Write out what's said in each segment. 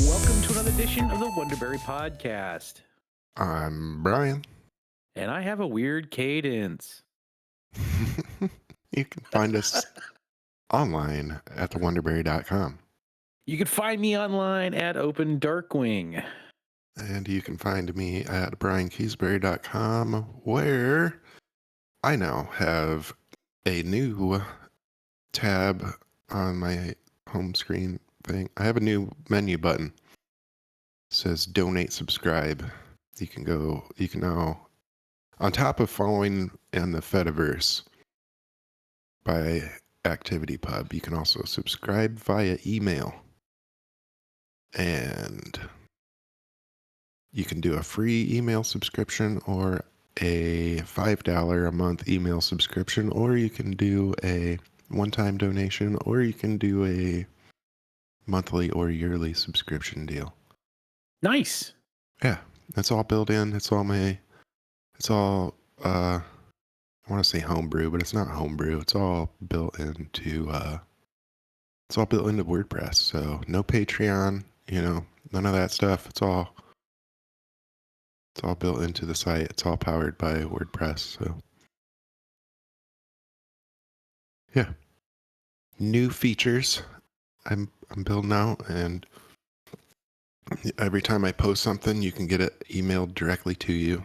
Welcome to another edition of the Wonderberry Podcast. I'm Brian. And I have a weird cadence. You can find us online at thewonderberry.com. You can find me online at Open Darkwing. And you can find me at briankeesbury.com, where I now have a new tab on my home screen thing. I have a new menu button. It says donate, subscribe. You can now, on top of following in the Fediverse by ActivityPub, you can also subscribe via email. And you can do a free email subscription or a $5 a month email subscription, or you can do a one-time donation, or you can do a monthly or yearly subscription deal. Nice. Yeah, that's all built in. I want to say homebrew, but it's not homebrew. It's all built into WordPress. So no Patreon, none of that stuff. It's all built into the site. It's all powered by WordPress. So yeah, new features I'm building out, and every time I post something, you can get it emailed directly to you.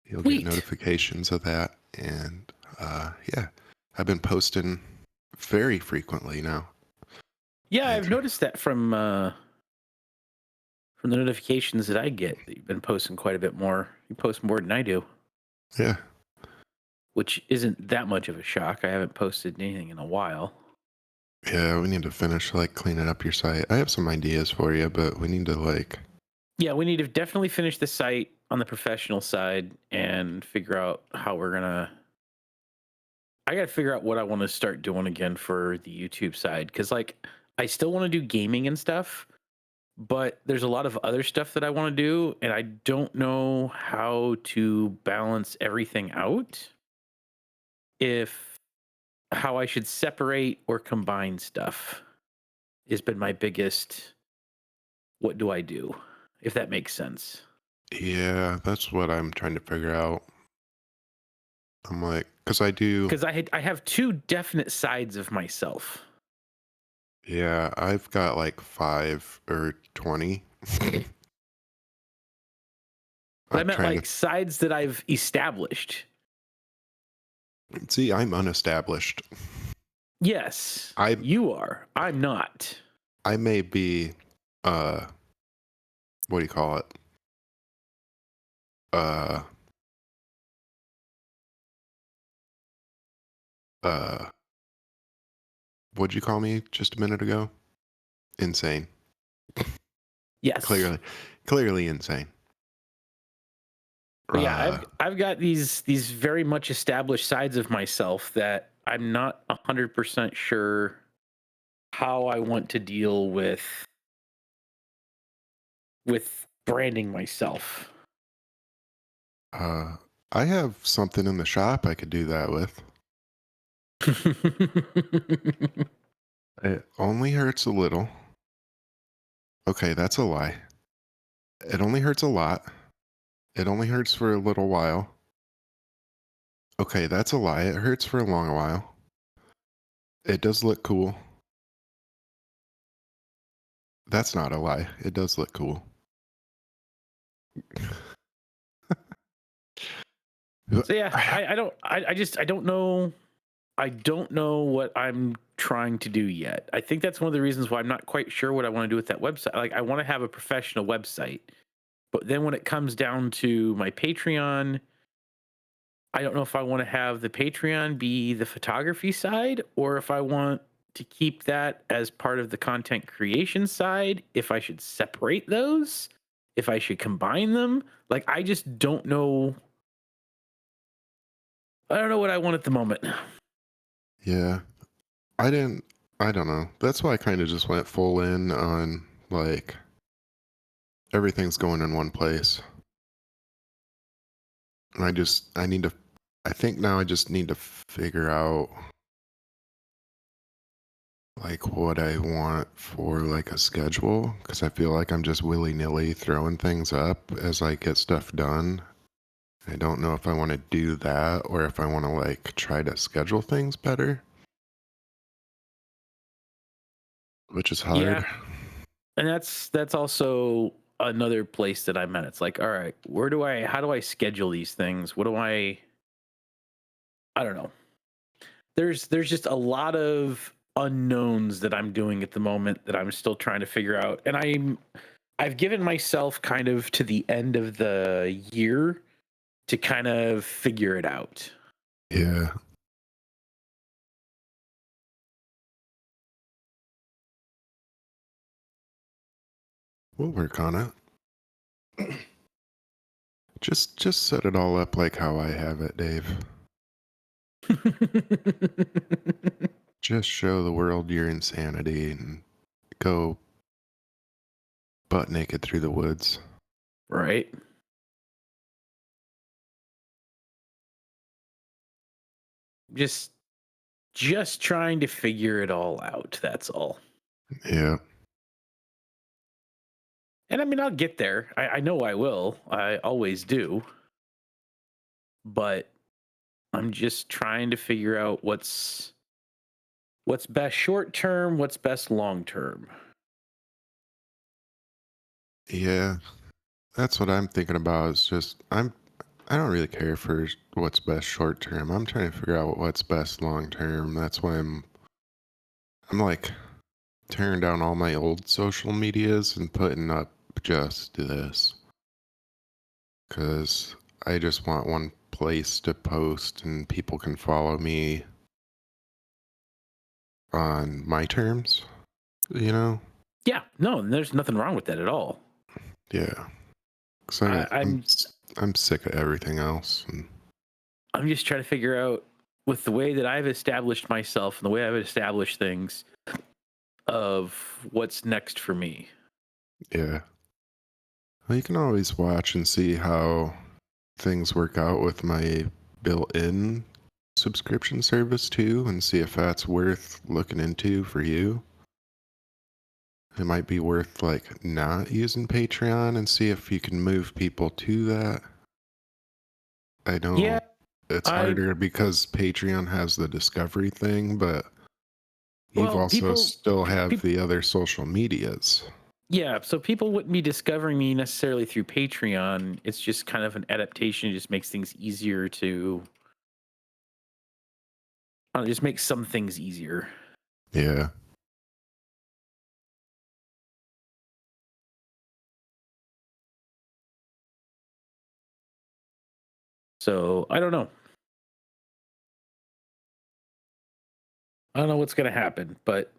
You'll Sweet. get notifications of that, and yeah, I've been posting very frequently now. Yeah, I've noticed that from the notifications that I get. That you've been posting quite a bit more. You post more than I do. Yeah. Which isn't that much of a shock. I haven't posted anything in a while. Yeah, we need to finish cleaning up your site. I have some ideas for you, but we need to Yeah, we need to definitely finish the site on the professional side and figure out how we're gonna. I gotta figure out what I want to start doing again for the YouTube side, because I still want to do gaming and stuff, but there's a lot of other stuff that I want to do, and I don't know how to balance everything out. How I should separate or combine stuff has been my biggest. What do I do? If that makes sense. Yeah, that's what I'm trying to figure out. I'm because I have two definite sides of myself. Yeah, I've got 5 or 20. I meant sides that I've established. See, I'm unestablished. Yes, you are. I'm not. I may be, what do you call it? What'd you call me just a minute ago? Insane. Yes. Clearly insane. Yeah, I've got these very much established sides of myself that I'm not 100% sure how I want to deal with branding myself. I have something in the shop I could do that with. It only hurts a little. Okay, that's a lie. It only hurts a lot. It only hurts for a little while. Okay, that's a lie. It hurts for a long while. It does look cool. That's not a lie. It does look cool. So yeah, I don't know. I don't know what I'm trying to do yet. I think that's one of the reasons why I'm not quite sure what I want to do with that website. I want to have a professional website, but then when it comes down to my Patreon, I don't know if I want to have the Patreon be the photography side, or if I want to keep that as part of the content creation side, if I should separate those, if I should combine them. I just don't know. I don't know what I want at the moment. Yeah. I don't know. That's why I kind of just went full in on everything's going in one place. And I think now I just need to figure out like what I want for like a schedule, because I feel like I'm just willy-nilly throwing things up as I get stuff done. I don't know if I want to do that or if I want to like try to schedule things better, which is Yeah, hard. and that's also another place that I'm at. It's like, all right, how do I schedule these things? What do I don't know. There's just a lot of unknowns that I'm doing at the moment that I'm still trying to figure out. And I've given myself kind of to the end of the year to kind of figure it out. Yeah, we'll work on it. Just set it all up like how I have it, Dave. Just show the world your insanity and go butt naked through the woods. Right? Just just trying to figure it all out. That's all. Yeah. And I mean, I'll get there. I know I will. I always do. But I'm just trying to figure out what's best short term, what's best long term. Yeah. That's what I'm thinking about. Is just I don't really care for what's best short term. I'm trying to figure out what's best long term. That's why I'm like tearing down all my old social medias and putting up just this, cuz I just want one place to post and people can follow me on my terms, you know? Yeah, no, there's nothing wrong with that at all. Yeah. Cuz I, I'm I'm sick of everything else and I'm just trying to figure out with the way that I've established myself and the way I've established things of what's next for me. yeah. Well, you can always watch and see how things work out with my built-in subscription service too, and see if that's worth looking into for you. It might be worth like not using Patreon and see if you can move people to that. I Yeah, know it's I harder because Patreon has the discovery thing, but you've well, also still have people the other social medias. yeah, so people wouldn't be discovering me necessarily through Patreon. It's just kind of an adaptation. It just makes things easier to I don't know, just makes some things easier. Yeah. So I don't know. I don't know what's gonna happen, but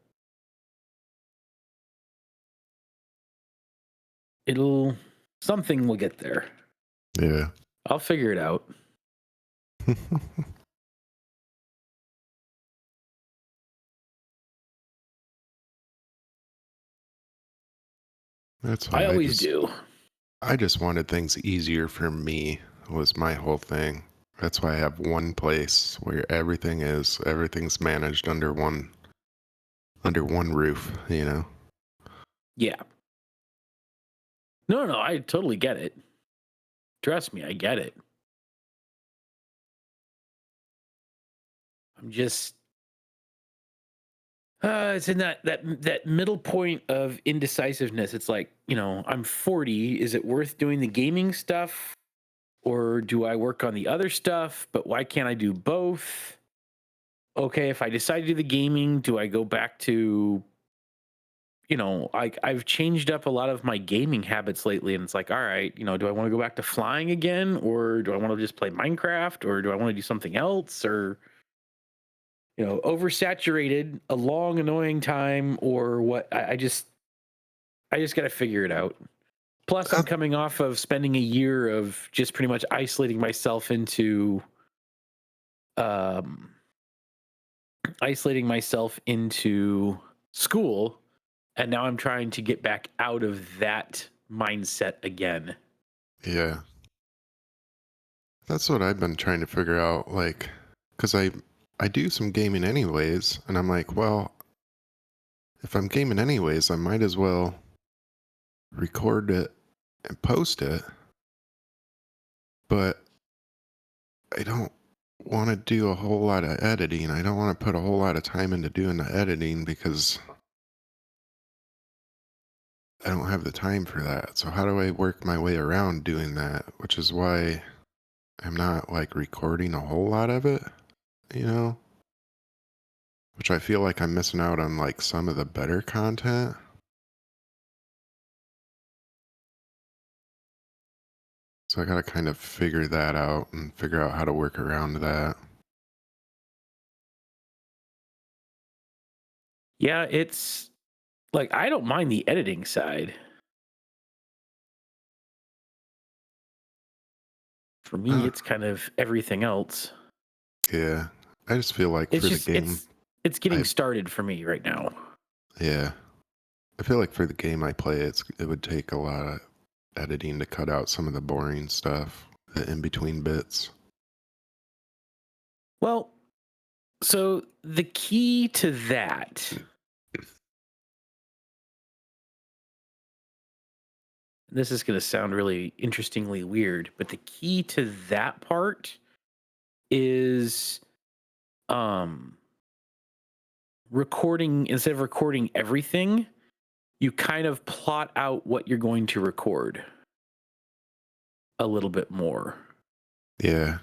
it'll something will get there. Yeah. I'll figure it out. That's I why always do. I just wanted things easier for me was my whole thing. That's why I have one place where everything's managed under one roof, you know. Yeah. No, no, I totally get it. Trust me, I get it. I'm just it's in that middle point of indecisiveness. It's like, I'm 40. Is it worth doing the gaming stuff or do I work on the other stuff? But why can't I do both? Okay, if I decide to do the gaming, do I go back to, I've changed up a lot of my gaming habits lately and it's like, all right, do I want to go back to flying again or do I want to just play Minecraft or do I want to do something else or oversaturated, a long, annoying time, or what? I just got to figure it out. Plus, I'm Uh, coming off of spending a year of just pretty much um, isolating myself into school, and now I'm trying to get back out of that mindset again. yeah. That's what I've been trying to figure out, like, cuz I do some gaming anyways, and I'm like, well, if I'm gaming anyways, I might as well record it and post it. But I don't want to do a whole lot of editing. I don't want to put a whole lot of time into doing the editing because I don't have the time for that. So how do I work my way around doing that? Which is why I'm not like recording a whole lot of it, you know? Which I feel like I'm missing out on like some of the better content. So I gotta kind of figure that out and figure out how to work around that. Yeah, it's like I don't mind the editing side. For me, Huh. it's kind of everything else. Yeah. I just feel like It's for the just game, it's getting I started for me right now. yeah. I feel like for the game I play, it would take a lot of editing to cut out some of the boring stuff, the in between bits. Well, so the key to that, this is going to sound really interestingly weird, but the key to that part is um recording instead of recording everything, you kind of plot out what you're going to record a little bit more. Yeah.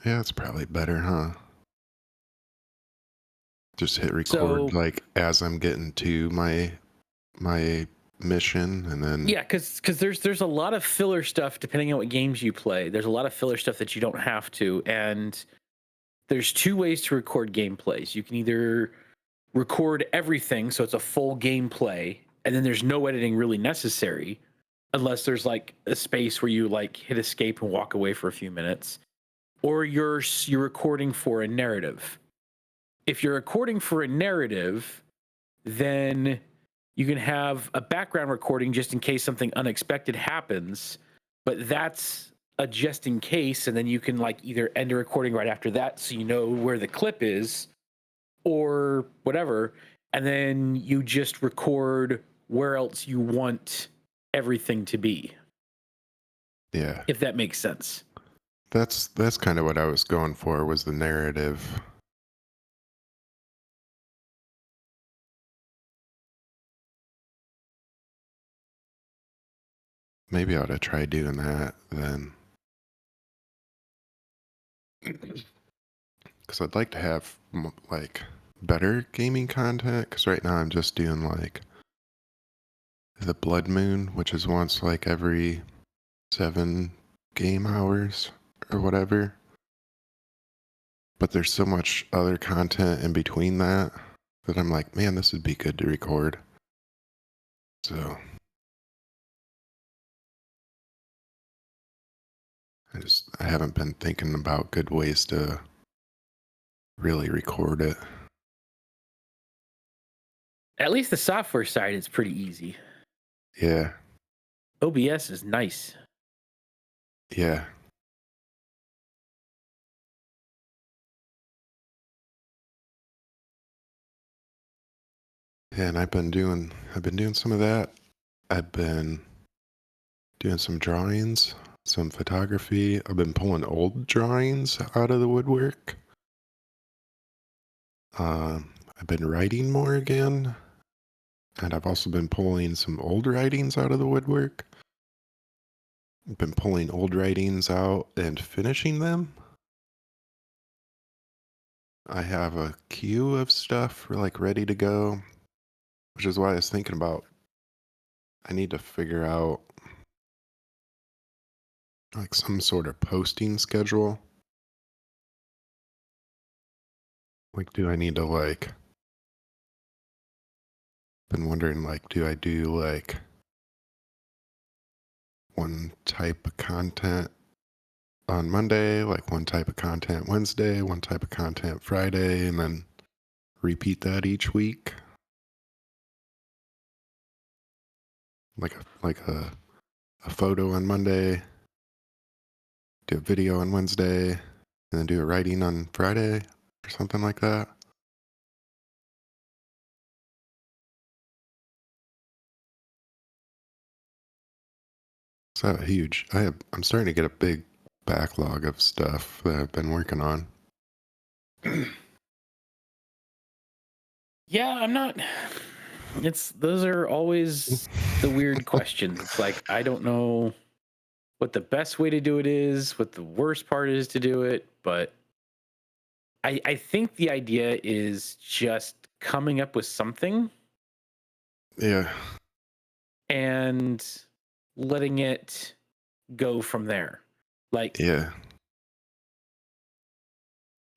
Yeah, it's probably better, huh? Just hit record So like as I'm getting to my mission and then yeah, because there's a lot of filler stuff depending on what games you play. There's a lot of filler stuff that you don't have to, and there's two ways to record gameplays. You can either record everything, so it's a full gameplay, and then there's no editing really necessary, unless there's like a space where you like hit escape and walk away for a few minutes, or you're recording for a narrative. If you're recording for a narrative, then you can have a background recording just in case something unexpected happens, but that's a just in case, and then you can like either end a recording right after that so you know where the clip is or whatever, and then you just record where else you want everything to be, yeah. if that makes sense. That's kind of what I was going for was the narrative. Maybe I ought to try doing that then. Because I'd like to have like better gaming content. Because right now I'm just doing like the Blood Moon, which is once like every 7 game hours or whatever. But there's so much other content in between that that I'm like, man, this would be good to record. So I haven't been thinking about good ways to really record it. At least the software side is pretty easy. Yeah, OBS is nice. yeah. Yeah, and I've been doing some of that. I've been doing some drawings, some photography. I've been pulling old drawings out of the woodwork. I've been writing more again, and I've also been pulling some old writings out of the woodwork. I've been pulling old writings out and finishing them. I have a queue of stuff like ready to go, which is why I was thinking about I need to figure out like some sort of posting schedule. Like, do I need to like, been wondering like, do I do like one type of content on Monday, like one type of content Wednesday, one type of content Friday, and then repeat that each week? Like a photo on Monday, do a video on Wednesday, and then do a writing on Friday or something like that. So huge. I'm starting to get a big backlog of stuff that I've been working on. Yeah, I'm not. Those are always the weird questions. It's like I don't know what the best way to do it is, what the worst part is to do it, but I think the idea is just coming up with something Yeah, and letting it go from there. Like yeah,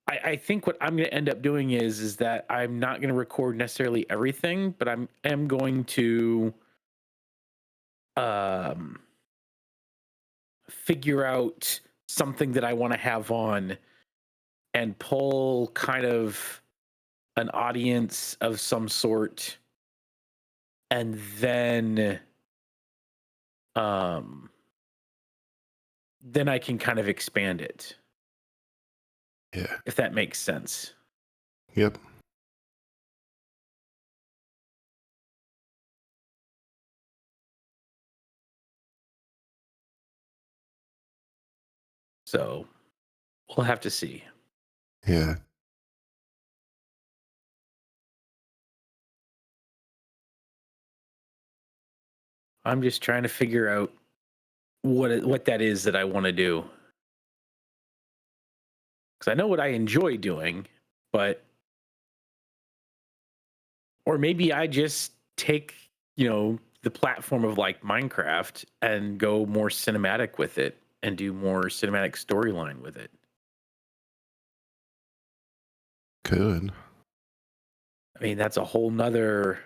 I think what I'm going to end up doing is that I'm not going to record necessarily everything, but am going to um figure out something that I want to have on and pull kind of an audience of some sort, and um then I can kind of expand it, yeah. if that makes sense. Yep. So we'll have to see. Yeah. I'm just trying to figure out what that is that I want to do, because I know what I enjoy doing, but or maybe I just take, the platform of like Minecraft and go more cinematic with it and do more cinematic storyline with it. Could. I mean, that's a whole nother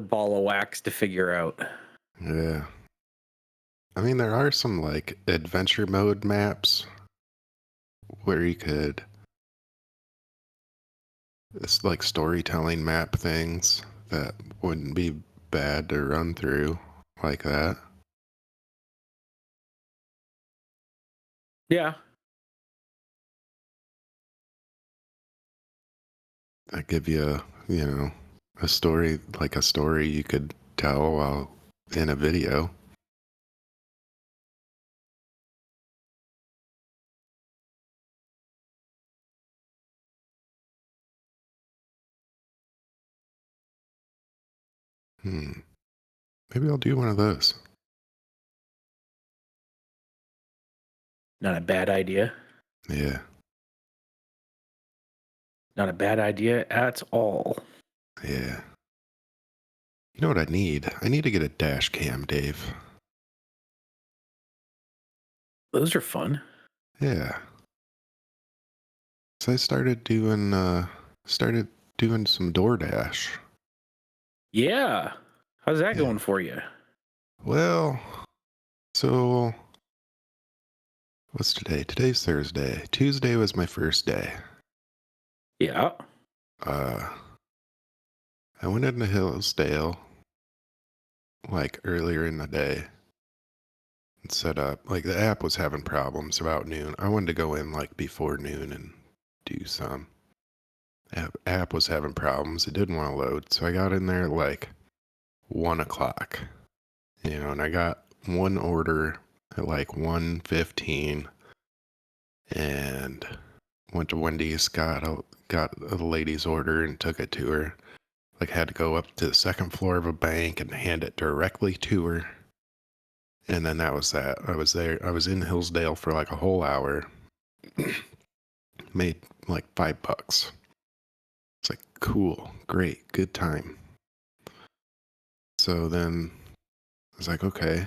ball of wax to figure out. Yeah. I mean, there are some like adventure mode maps where you could, it's like storytelling map things that wouldn't be bad to run through like that. Yeah. That give you a story, like a story you could tell while in a video. Hmm. Maybe I'll do one of those. Not a bad idea. Yeah. Not a bad idea at all. Yeah. You know what I need? I need to get a dash cam, Dave. Those are fun. Yeah. So I started doing some DoorDash. Yeah. How's that Yeah. going for you? Well, so what's today? Today's Thursday. Tuesday was my first day. Yeah. Uh I went into Hillsdale like earlier in the day and set up, like the app was having problems about noon. I wanted to go in like before noon and do some. App was having problems. It didn't want to load. So I got in there at like 1 o'clock, and I got one order at like 1:15 and went to Wendy's, got a lady's order and took it to her. Like had to go up to the second floor of a bank and hand it directly to her. And then that was that. I was there. I was in Hillsdale for like a whole hour. Made like $5. It's like cool, great, good time. So then I was like, okay,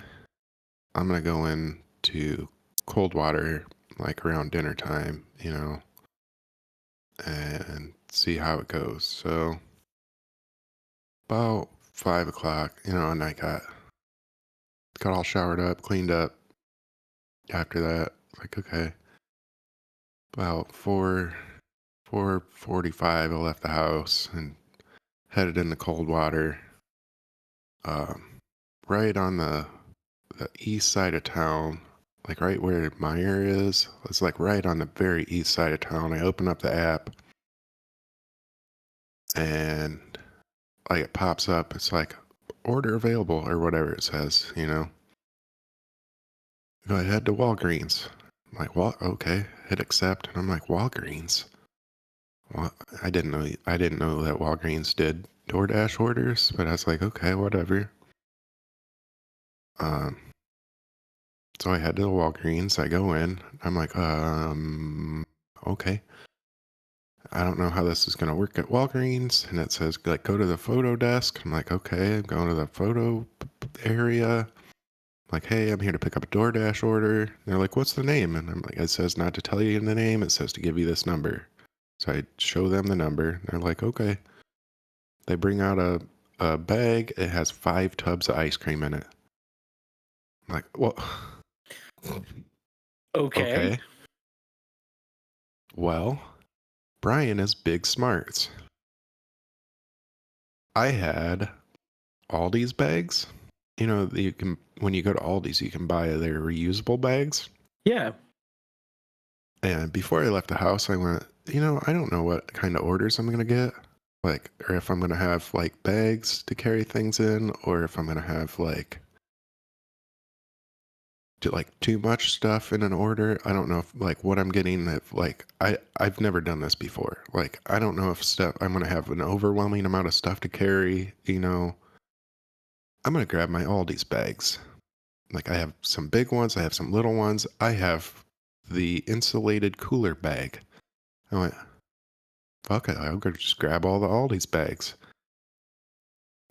I'm gonna go in to Coldwater like around dinner time, and see how it goes. So about 5 o'clock, and I got all showered up, cleaned up. After that, like okay, about 4:45, I left the house and headed into Coldwater. Um, right on the east side of town, like right where Meyer is. It's like right on the very east side of town. I open up the app and like it pops up. It's like order available or whatever it says, you know. Go ahead to Walgreens. I'm like, what? Okay, hit accept. And I'm like, Walgreens? Well, I didn't know that Walgreens did DoorDash orders, but I was like, okay, whatever. Um, so I head to the Walgreens. I go in. I'm like, okay. I don't know how this is going to work at Walgreens. And it says, like, go to the photo desk. I'm like, okay, I'm going to the photo area. I'm like, hey, I'm here to pick up a DoorDash order. And they're like, what's the name? And I'm like, it says not to tell you the name. It says to give you this number. So I show them the number. And they're like, okay. They bring out a bag. It has 5 tubs of ice cream in it. I'm like, well, Okay. okay. Well, Brian is big smarts. I had Aldi's bags. You know, you can when you go to Aldi's, you can buy their reusable bags. Yeah. And before I left the house, I went, you know, I don't know what kind of orders I'm gonna get. Like, or if I'm gonna have like bags to carry things in, or if I'm gonna have like too much stuff in an order. I don't know if like what I'm getting. If like I've never done this before. Like I don't know if stuff I'm gonna have an overwhelming amount of stuff to carry. You know, I'm gonna grab my Aldi's bags. Like I have some big ones. I have some little ones. I have the insulated cooler bag. I went, fuck it. I'm gonna just grab all the Aldi's bags.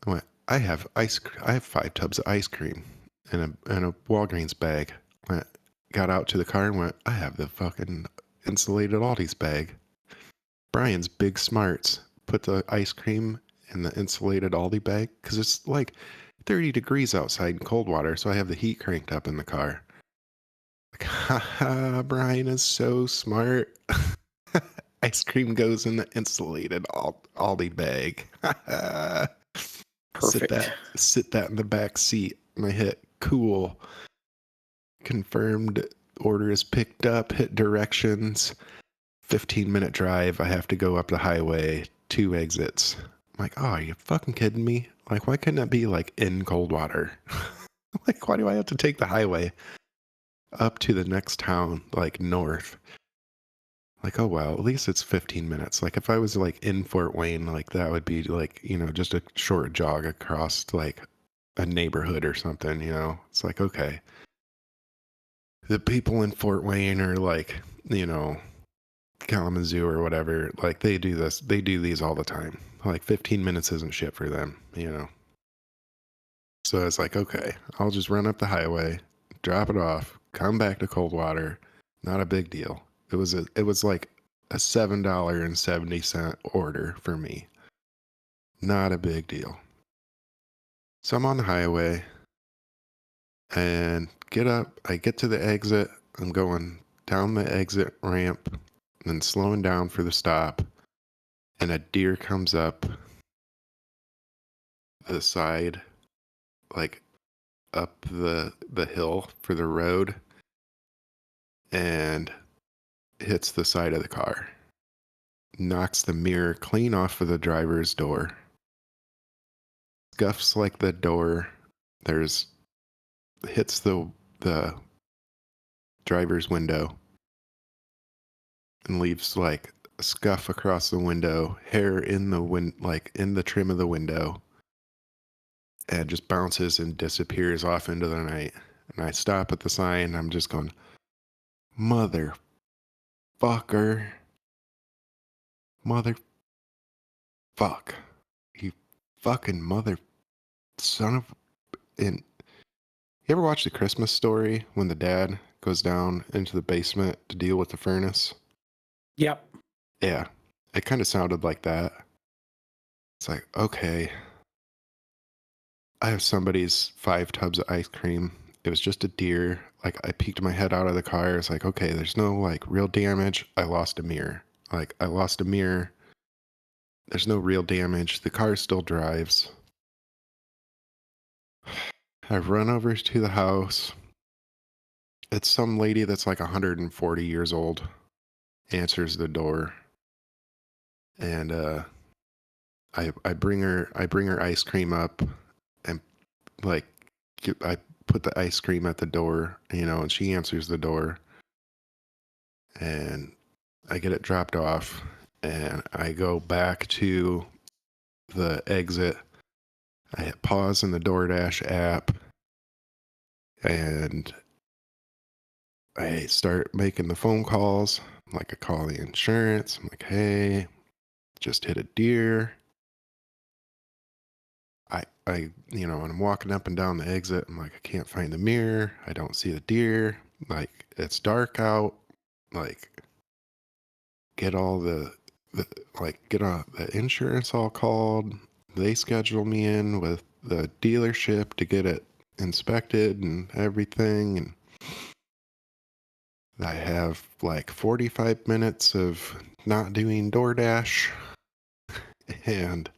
I went, I have 5 tubs of ice cream in a Walgreens bag. Went, got out to the car and went, I have the fucking insulated Aldi's bag. Brian's big smarts put the ice cream in the insulated Aldi bag because it's like 30 degrees outside in cold water, so I have the heat cranked up in the car. Like, haha, Brian is so smart. Ice cream goes in the insulated Aldi bag. Perfect. Sit that in the back seat. And I hit cool. Confirmed order is picked up. Hit directions. 15-minute drive. I have to go up the highway. 2 exits. I'm like, oh, are you fucking kidding me? Like, why couldn't it be like in cold water? Like, why do I have to take the highway up to the next town, like north? Like, oh well, at least it's 15 minutes. Like if I was like in Fort Wayne, like that would be like, you know, just a short jog across like a neighborhood or something, you know. It's like, okay. The people in Fort Wayne are like, you know, Kalamazoo or whatever, like they do these all the time. Like 15 minutes isn't shit for them, you know. So it's like, okay, I'll just run up the highway, drop it off, come back to Coldwater. Not a big deal. It was like a $7.70 order for me. Not a big deal. So I'm on the highway and I get to the exit. I'm going down the exit ramp and slowing down for the stop. And a deer comes up the side, like up the hill for the road and hits the side of the car. Knocks the mirror clean off of the driver's door. Scuffs like the door. Hits the driver's window and leaves like a scuff across the window, hair in the like in the trim of the window, and just bounces and disappears off into the night. And I stop at the sign. I'm just going, motherfucker, mother fuck, you fucking mother son of. And you ever watch The Christmas Story when the dad goes down into the basement to deal with the furnace? Yep. Yeah, it kind of sounded like that. It's like, okay, I have somebody's 5 tubs of ice cream. It was just a deer. Like, I peeked my head out of the car. It's like, okay, there's no like real damage. I lost a mirror. Like, I lost a mirror. There's no real damage. The car still drives. I run over to the house. It's some lady that's like 140 years old answers the door, and I bring her ice cream up, and like I put the ice cream at the door, and she answers the door, and I get it dropped off, and I go back to the exit. I hit pause in the DoorDash app, and I start making the phone calls. Like, I call the insurance. I'm like, hey, just hit a deer. And I'm walking up and down the exit. I'm like, I can't find the mirror. I don't see the deer. Like, it's dark out. Like, get all get the insurance all called. They schedule me in with the dealership to get it inspected and everything. And I have like 45 minutes of not doing DoorDash and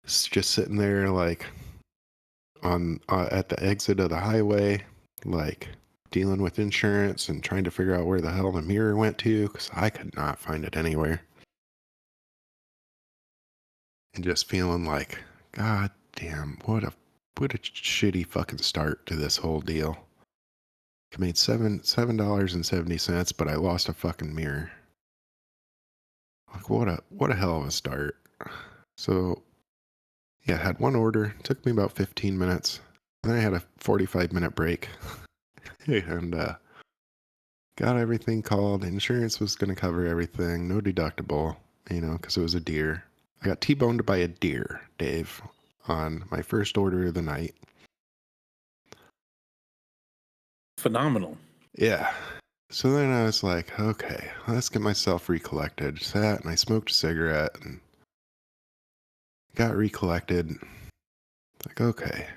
just sitting there like on at the exit of the highway, like dealing with insurance and trying to figure out where the hell the mirror went to because I could not find it anywhere. And just feeling like, God damn, what a shitty fucking start to this whole deal. I made $7.70, but I lost a fucking mirror. Like, what a hell of a start. So yeah, I had one order. It took me about 15 minutes. Then I had a 45-minute break. And got everything called. Insurance was going to cover everything. No deductible, because it was a deer. I got T-boned by a deer, Dave, on my first order of the night. Phenomenal. Yeah. So then I was like, okay, let's get myself recollected. Sat and I smoked a cigarette and got recollected. Like, okay.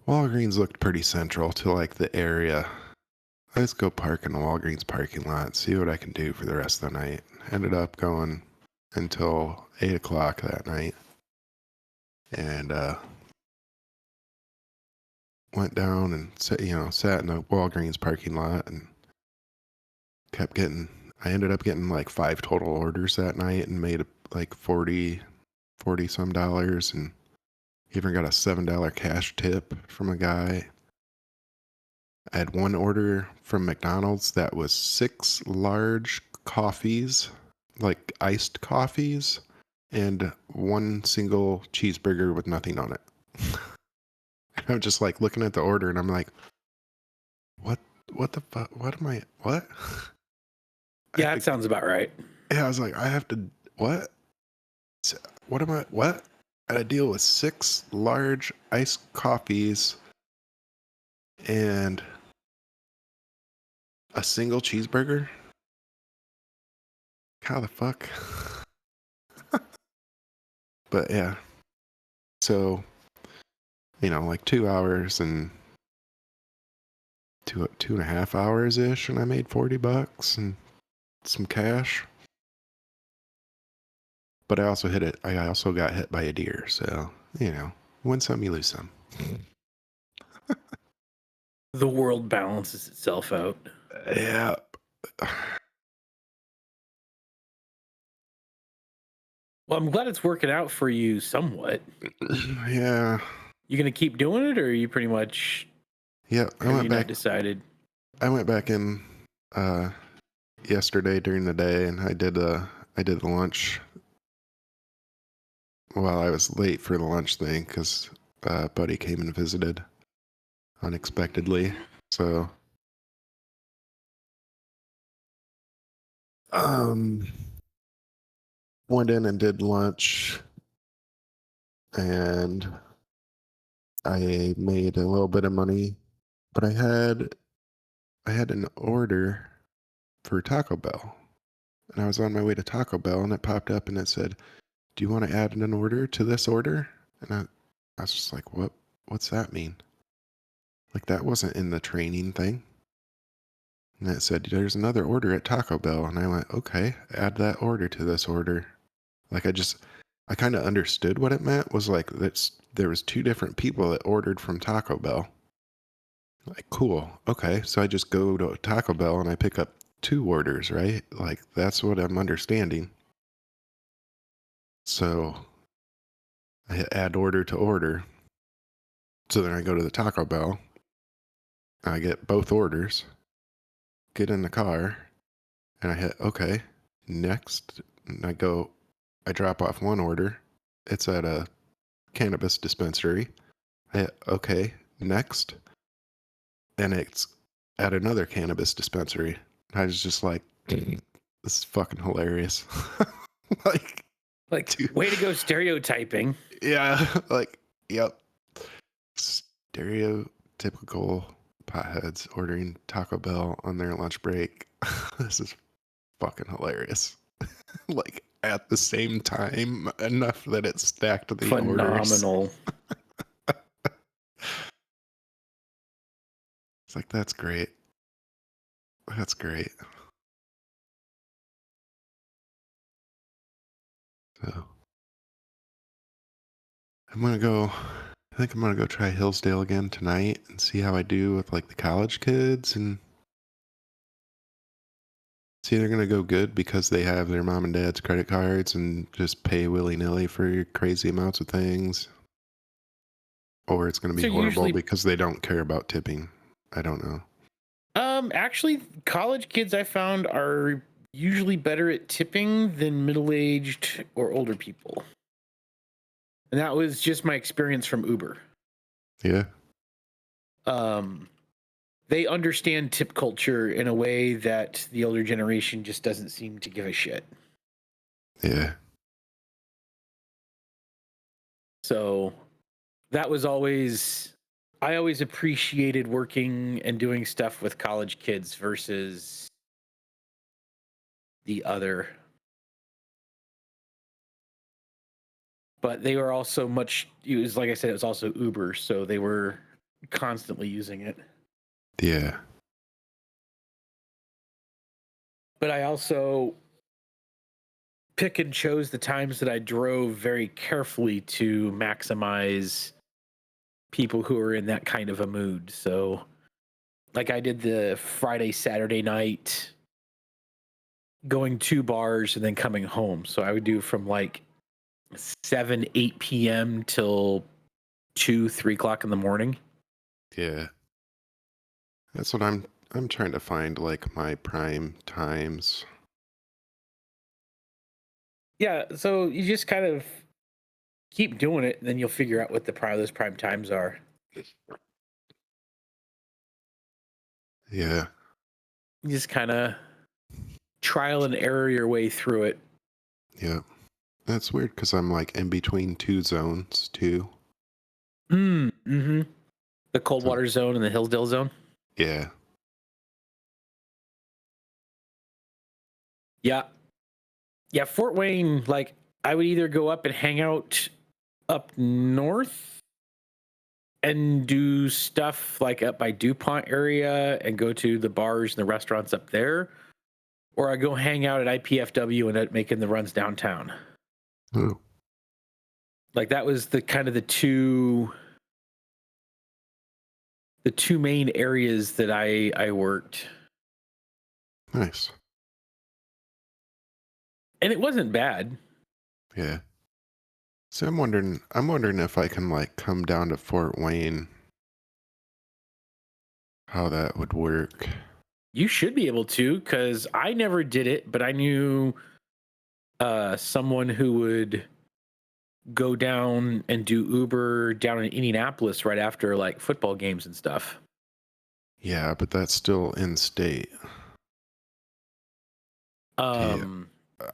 Walgreens looked pretty central to like the area. Let's go park in the Walgreens parking lot, see what I can do for the rest of the night. Ended up going until 8 o'clock that night. And went down and sat in the Walgreens parking lot and I ended up getting like 5 total orders that night and made like 40 some dollars, and even got a $7 cash tip from a guy. I had one order from McDonald's that was 6 large coffees, like iced coffees, and one single cheeseburger with nothing on it. I'm just like looking at the order and I'm like, what the fuck? What? Yeah, that sounds about right. Yeah, I was like, I have to, what? What? I had to deal with 6 large iced coffees and a single cheeseburger? How the fuck? But yeah. So, like 2 hours and 2.5 hours ish, and I made $40 and some cash. But I also got hit by a deer, so win some, you lose some. The world balances itself out. Yeah. Well, I'm glad it's working out for you somewhat. Yeah. You gonna keep doing it, or are you pretty much? Yeah, Not decided. I went back in yesterday during the day, and I did the lunch. Well, I was late for the lunch thing because buddy came and visited unexpectedly. So, went in and did lunch, and I made a little bit of money, but I had an order for Taco Bell, and I was on my way to Taco Bell, and it popped up and it said, "Do you want to add an order to this order?" And I was just like, what's that mean? Like, that wasn't in the training thing. And it said, there's another order at Taco Bell. And I went, okay, add that order to this order. Like, I kind of understood what it meant was like, there was 2 different people that ordered from Taco Bell. Like, cool. Okay. So I just go to Taco Bell and I pick up 2 orders, right? Like, that's what I'm understanding. So I hit add order to order. So then I go to the Taco Bell. I get both orders, get in the car, and I hit okay, next. And I drop off 1 order. It's at a cannabis dispensary. I hit okay, next. And it's at another cannabis dispensary. I was just like, this is fucking hilarious. Like, Like, dude, way to go stereotyping. yeah, like, yep. Stereotypical potheads ordering Taco Bell on their lunch break. This is fucking hilarious. Like, at the same time, enough that it stacked the orders. Phenomenal. It's like, that's great. That's great. So I think I'm gonna go try Hillsdale again tonight and see how I do with like the college kids and see they're gonna go good because they have their mom and dad's credit cards and just pay willy-nilly for crazy amounts of things. Or it's gonna be So horrible usually, because they don't care about tipping. I don't know. actually, college kids I found are usually better at tipping than middle-aged or older people. And that was just my experience from Uber. Yeah. Um, they understand tip culture in a way that the older generation just doesn't seem to give a shit. Yeah. So that was always, I always appreciated working and doing stuff with college kids versus the other. But they were also it was like I said, it was also Uber. So they were constantly using it. Yeah. But I also pick and chose the times that I drove very carefully to maximize people who are in that kind of a mood. So, like, I did the Friday, Saturday night going to bars and then coming home. So, I would do from like 7, 8 p.m. till 2, 3 o'clock in the morning. Yeah. That's what I'm trying to find like my prime times. Yeah. So, you just kind of keep doing it, and then you'll figure out what those prime times are. Yeah. You just kind of trial and error your way through it. Yeah. That's weird because I'm like in between 2 zones too. Mm-hmm. The So Coldwater Zone and the Hillsdale Zone. yeah. Yeah. Yeah, Fort Wayne, like I would either go up and hang out up north and do stuff like up by DuPont area and go to the bars and the restaurants up there, or I go hang out at IPFW and end up making the runs downtown. Oh, Like that was the kind of the two main areas that I worked. nice. And it wasn't bad. Yeah. So I'm wondering if I can like come down to Fort Wayne, how that would work. You should be able to, because I never did it, but I knew someone who would go down and do Uber down in Indianapolis right after like football games and stuff. Yeah, but that's still in state. Yeah. Um,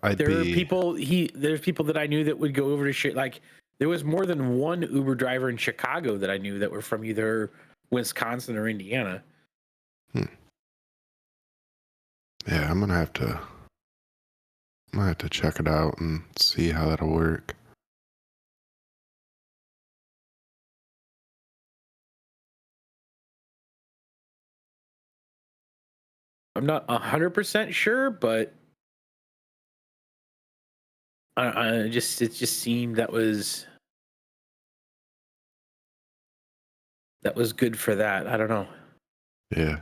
I'd there are be there's people that I knew that would go over to shit. Like there was more than one Uber driver in Chicago that I knew that were from either Wisconsin or Indiana. yeah, I'm gonna have to check it out and see how that'll work. I'm not 100% sure, but it just seemed that was good for that. I don't know. Yeah.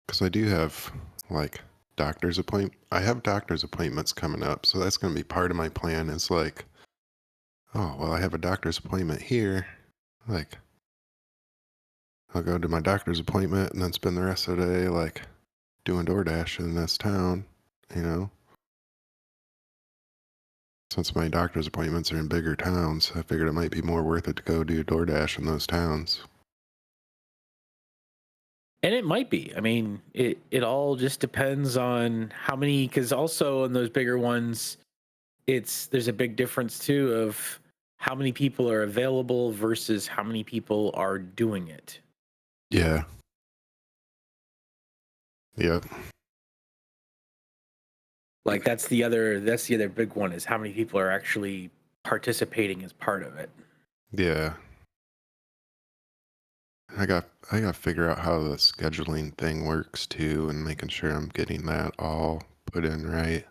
Because I do have like I have doctor's appointments coming up, so that's going to be part of my plan. Is like, oh well, I have a doctor's appointment here. Like, I'll go to my doctor's appointment and then spend the rest of the day like doing DoorDash in this town. You know, since my doctor's appointments are in bigger towns, I figured it might be more worth it to go do DoorDash in those towns. And it might be. I mean, it all just depends on how many. Because also in those bigger ones, there's a big difference too of how many people are available versus how many people are doing it. Yeah. Yep. Like that's the other big one is how many people are actually participating as part of it. Yeah. I got to figure out how the scheduling thing works too, and making sure I'm getting that all put in right.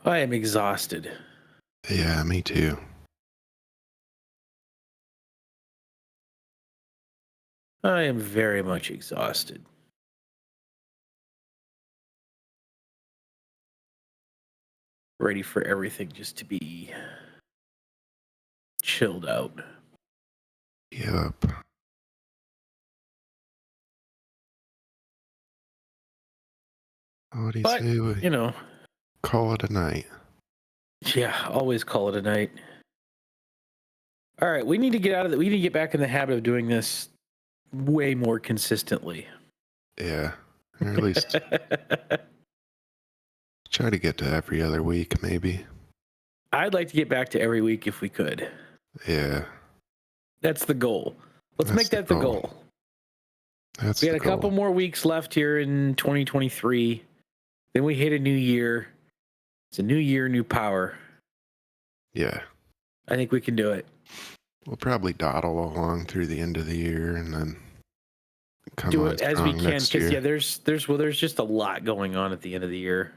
I am exhausted. Yeah, me too. I am very much exhausted. Ready for everything just to be chilled out. Yep. What do you But, say we you know, call it a night? yeah, always call it a night. All right, we need to get back in the habit of doing this way more consistently. Yeah. Or at least try to get to every other week, maybe. I'd like to get back to every week if we could. Yeah. That's the goal. Let's That's make that the goal. That's We the got a couple goal. more weeks left here in 2023. Then we hit a new year. It's a new year, new power. Yeah. I think we can do it. We'll probably dawdle along through the end of the year and then come Do on it as we strong can next because year. there's just a lot going on at the end of the year.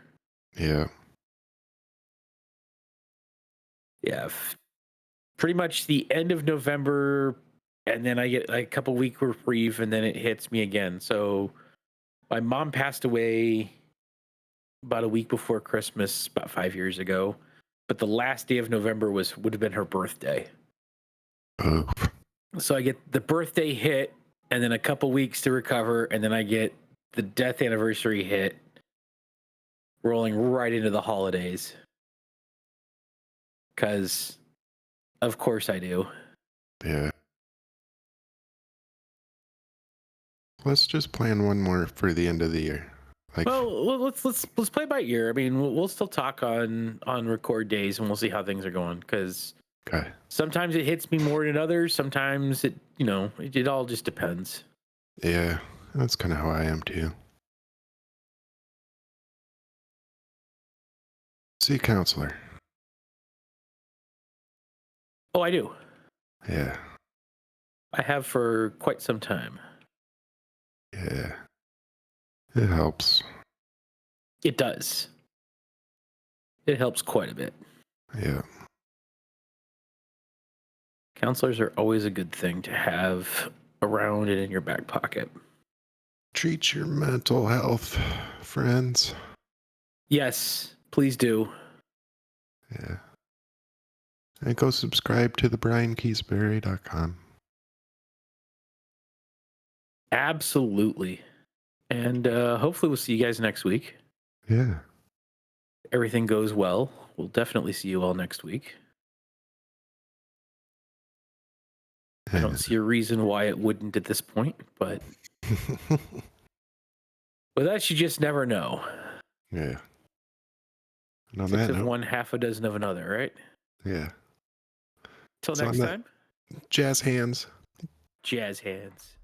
Yeah. Yeah, pretty much the end of November, and then I get like a couple week reprieve, and then it hits me again. So my mom passed away about a week before Christmas, about 5 years ago. But the last day of November would have been her birthday. Oh, So I get the birthday hit, and then a couple weeks to recover, and then I get the death anniversary hit, rolling right into the holidays. Because, of course, I do. yeah. Let's just plan one more for the end of the year. Like, Well, let's play by ear. I mean, we'll still talk on record days, and we'll see how things are going. Because okay. sometimes it hits me more than others. Sometimes it all just depends. Yeah. That's kind of how I am too. See a counselor. Oh, I do. Yeah. I have for quite some time. Yeah. It helps. It does. It helps quite a bit. Yeah. Counselors are always a good thing to have around and in your back pocket. Treat your mental health, friends. Yes, please do. Yeah. And go subscribe to the BrianKeesbury.com. Absolutely. And hopefully we'll see you guys next week. Yeah. Everything goes well. We'll definitely see you all next week. I don't see a reason why it wouldn't at this point, but with us, you just never know. Yeah. And on Six that of note, one, half a dozen of another, right? yeah. Till So next on that, time, jazz hands. jazz hands.